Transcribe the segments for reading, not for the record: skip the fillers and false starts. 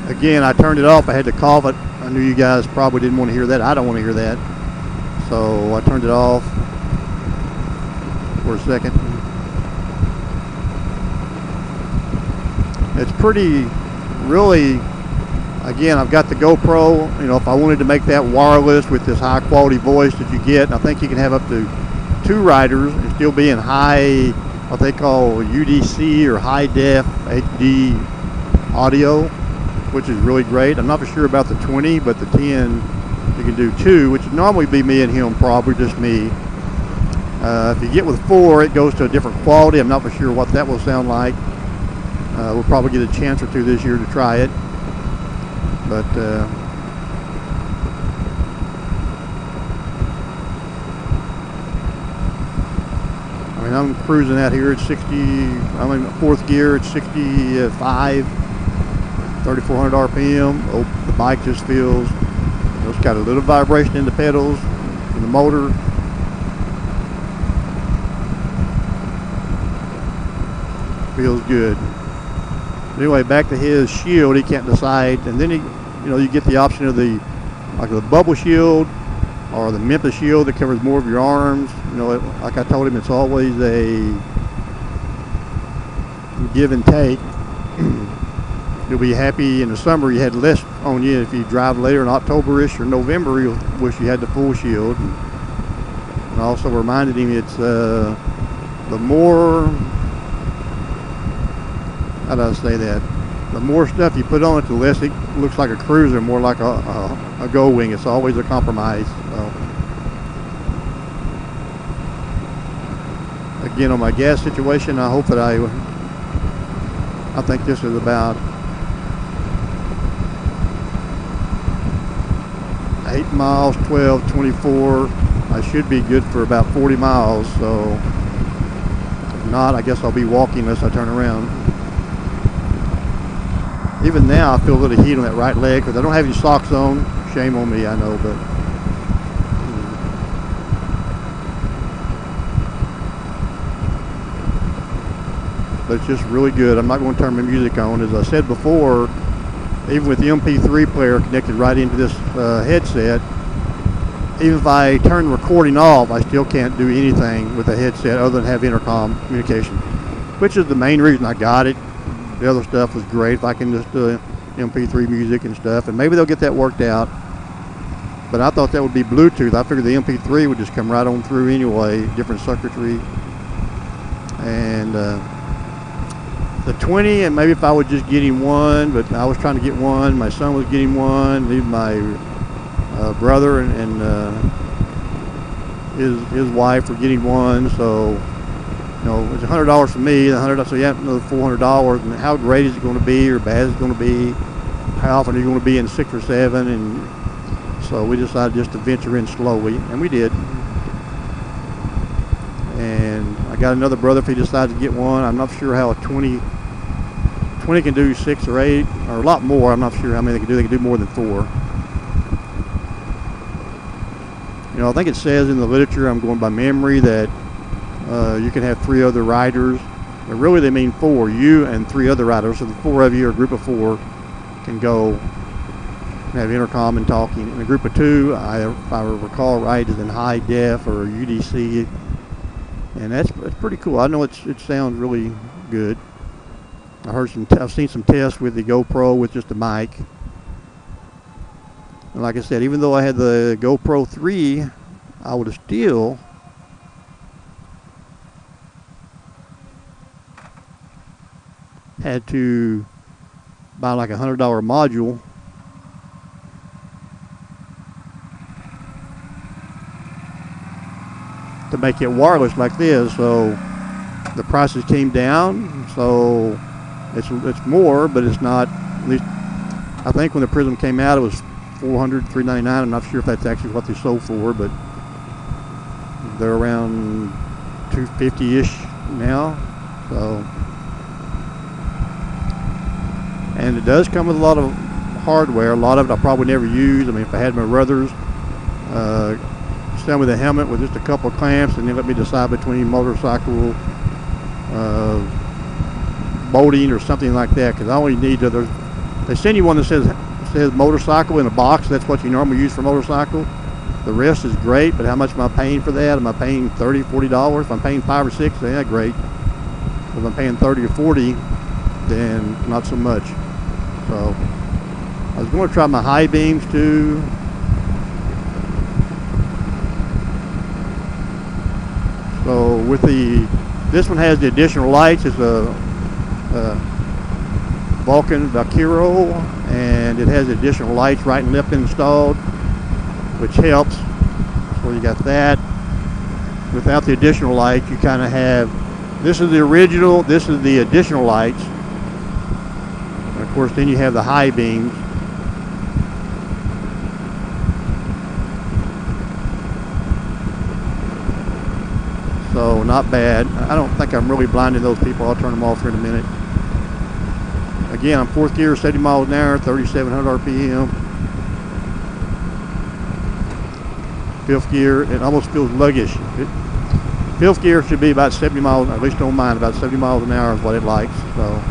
Again, I turned it off. I had to cough it. I knew you guys probably didn't want to hear that. I don't want to hear that. So I turned it off for a second. It's pretty, really, again, I've got the GoPro. You know, if I wanted to make that wireless with this high quality voice that you get, I think you can have up to 2 riders and still be in high, what they call UDC or high def HD audio, which is really great. I'm not for sure about the 20, but the 10 you can do 2, which would normally be me and him, probably just me. If you get with 4, it goes to a different quality. I'm not for sure what that will sound like. We'll probably get a chance or 2 this year to try it. But I mean, I'm cruising out here at 60. I'm in 4th gear at 65, 3,400 RPM. Oh, the bike just feels. It's got a little vibration in the pedals, in the motor. Feels good. Anyway, back to his shield, he can't decide, and then you get the option of the bubble shield or the Memphis shield that covers more of your arms. You know, like I told him, it's always a give and take. You'll be happy in the summer you had less on you. If you drive later in October-ish or November, you'll wish you had the full shield. And I also reminded him it's the more, how do I say that? The more stuff you put on it, the less it looks like a cruiser, more like a go wing. It's always a compromise. So. Again, on my gas situation, I hope that I think this is about 8 miles, 12, 24. I should be good for about 40 miles. So if not, I guess I'll be walking unless I turn around. Even now, I feel a little heat on that right leg because I don't have any socks on. Shame on me, I know, but it's just really good. I'm not going to turn my music on. As I said before, even with the MP3 player connected right into this headset, even if I turn the recording off, I still can't do anything with the headset other than have intercom communication, which is the main reason I got it. The other stuff was great. If I can just do MP3 music and stuff, and maybe they'll get that worked out. But I thought that would be Bluetooth. I figured the MP3 would just come right on through anyway, different circuitry. And the 20, and maybe if I would just get him one, but I was trying to get one. My son was getting one. Even my brother and his wife were getting one. So. You know, it's $100 for me, $100, so you have another $400. And how great is it going to be, or bad is it going to be? How often are you going to be in 6 or 7? And so we decided just to venture in slowly, and we did. And I got another brother if he decides to get one. I'm not sure how a 20 can do 6 or 8, or a lot more. I'm not sure how many they can do. They can do more than 4. You know, I think it says in the literature, I'm going by memory, that you can have 3 other riders, but really they mean 4, you and 3 other riders. So the 4 of you, or a group of 4, can go and have intercom and talking. And a group of 2, if I recall right, is in high def or UDC, and that's pretty cool. I know it sounds really good. I've seen some tests with the GoPro with just a mic, and like I said, even though I had the GoPro 3, I would have still had to buy like $100 module to make it wireless like this. So the prices came down, so it's more, but it's not. At least I think when the Prism came out, it was $400, $399. I'm not sure if that's actually what they sold for, but they're around $250-ish now. So. And it does come with a lot of hardware. A lot of it I probably never use. I mean, if I had my brothers send me the helmet with just a couple of clamps, and then let me decide between motorcycle bolting or something like that, because I only need They send you one that says motorcycle in a box. That's what you normally use for motorcycle. The rest is great, but how much am I paying for that? Am I paying $30, $40? If I'm paying $5 or $6, then yeah, great. If I'm paying 30 or 40, then not so much. So I was going to try my high beams too. So with this one has the additional lights. It's a Vaquero, and it has additional lights right and left installed, which helps. So you got that. Without the additional lights, you kind of have, this is the original, this is the additional lights. And of course, then you have the high beams. So not bad. I don't think I'm really blinding those people. I'll turn them off here in a minute. Again, I'm 4th gear, 70 miles an hour, 3,700 RPM. 5th gear, it almost feels sluggish. 5th gear should be about 70 miles, at least on mine, about 70 miles an hour is what it likes. So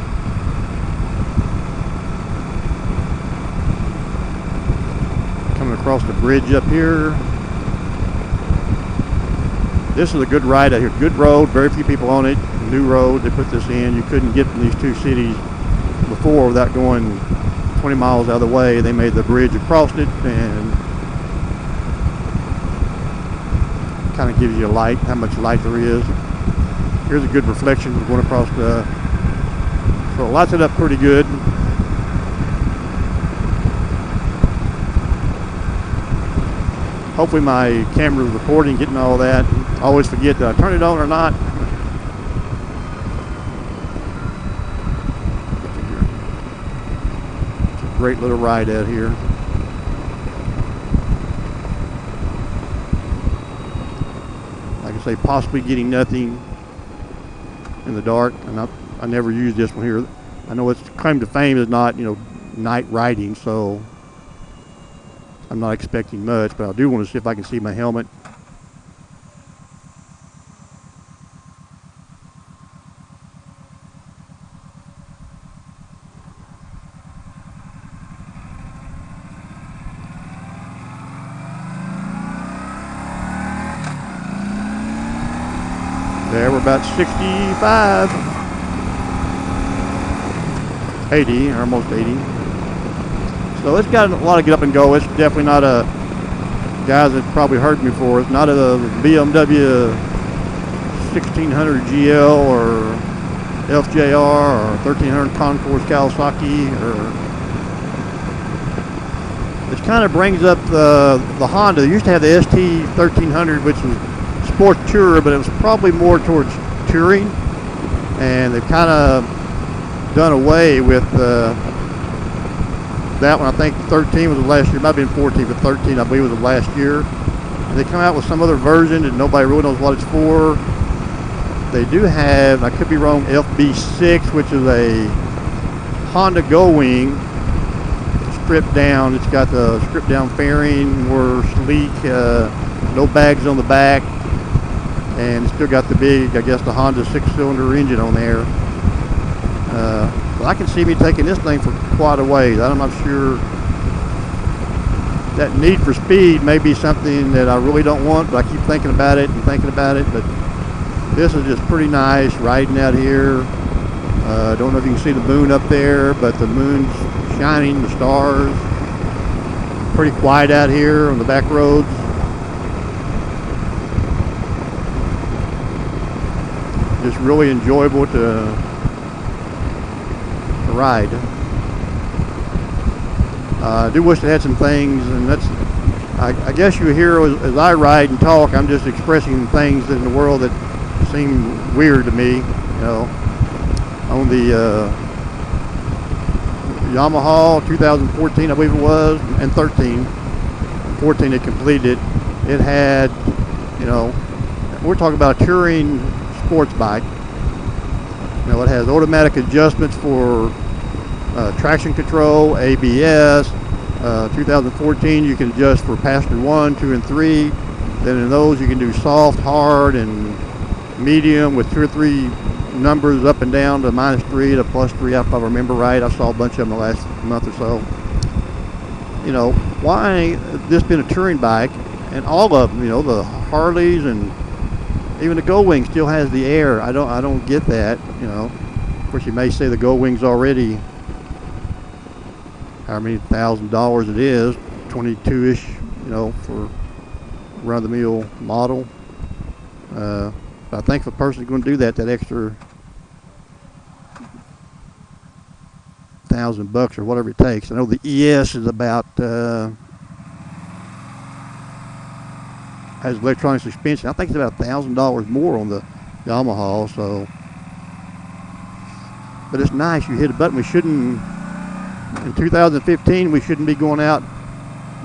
coming across the bridge up here. This is a good ride out here. Good road, very few people on it. New road, they put this in. You couldn't get from these two cities before without going 20 miles out of the way. They made the bridge across it, and kind of gives you a light, how much light there is. Here's a good reflection going across the, so it lights it up pretty good. Hopefully my camera is recording, getting all that. I always forget, did I turn it on or not? It's a great little ride out here. Like I say, possibly getting nothing in the dark. And I never use this one here. I know its claim to fame is not, night riding, so I'm not expecting much, but I do want to see if I can see my helmet. There, we're about 65, 80, or almost 80. So it's got a lot of get up and go. It's definitely not a, guys that probably heard me before, it's not a BMW 1600 GL or FJR or 1300 Concourse Kawasaki, or it kind of brings up the Honda. They used to have the ST 1300, which was sport tourer, but it was probably more towards touring, and they've kind of done away with that one. I think 13 was the last year. It might have been 14, but 13 I believe was the last year. And they come out with some other version that nobody really knows what it's for. They do have, I could be wrong, FB6, which is a Honda Go-Wing stripped down. It's got the stripped down fairing, more sleek, no bags on the back, and it's still got the big, I guess, the Honda 6-cylinder engine on there. But I can see me taking this thing for quite a ways. I'm not sure. That need for speed may be something that I really don't want, but I keep thinking about it and thinking about it. But this is just pretty nice riding out here. Don't know if you can see the moon up there, but the moon's shining, the stars. Pretty quiet out here on the back roads. Just really enjoyable to ride. I do wish they had some things, and that's, I guess you hear as I ride and talk, I'm just expressing things in the world that seem weird to me. On the Yamaha 2014, I believe it was, and 13, 14 they completed it. It had, we're talking about a touring sports bike. It has automatic adjustments for traction control, ABS. 2014 you can adjust for passenger 1, 2, and 3. Then in those you can do soft, hard, and medium with 2 or 3 numbers up and down to -3 to +3, if I remember right. I saw a bunch of them the last month or so. You know, why this been a touring bike, and all of them, you know, the Harleys and even the Gold Wing still has the air. I don't get that, you know. Of course, you may say the Gold Wing's already, how many $1,000 it is, 22-ish, you know, for run-of-the-mill model. But I think if a person's going to do that extra $1,000 or whatever it takes. I know the ES is about has electronic suspension. I think it's about $1,000 more on the Yamaha. So, but it's nice. You hit a button. We shouldn't. In 2015, we shouldn't be going out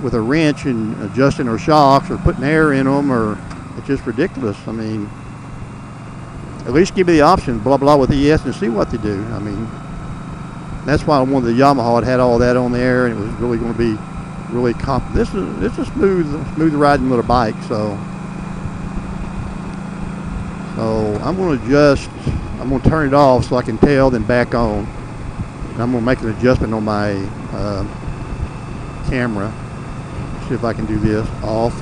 with a wrench and adjusting our shocks or putting air in them, or it's just ridiculous. I mean, at least give me the option, blah blah, with ES and see what they do. I mean, that's why I wanted the Yamaha. It had all that on there, and it was really going to be really this is a smooth riding little bike. So I'm going to turn it off so I can tell, then back on. And I'm going to make an adjustment on my camera. See if I can do this off.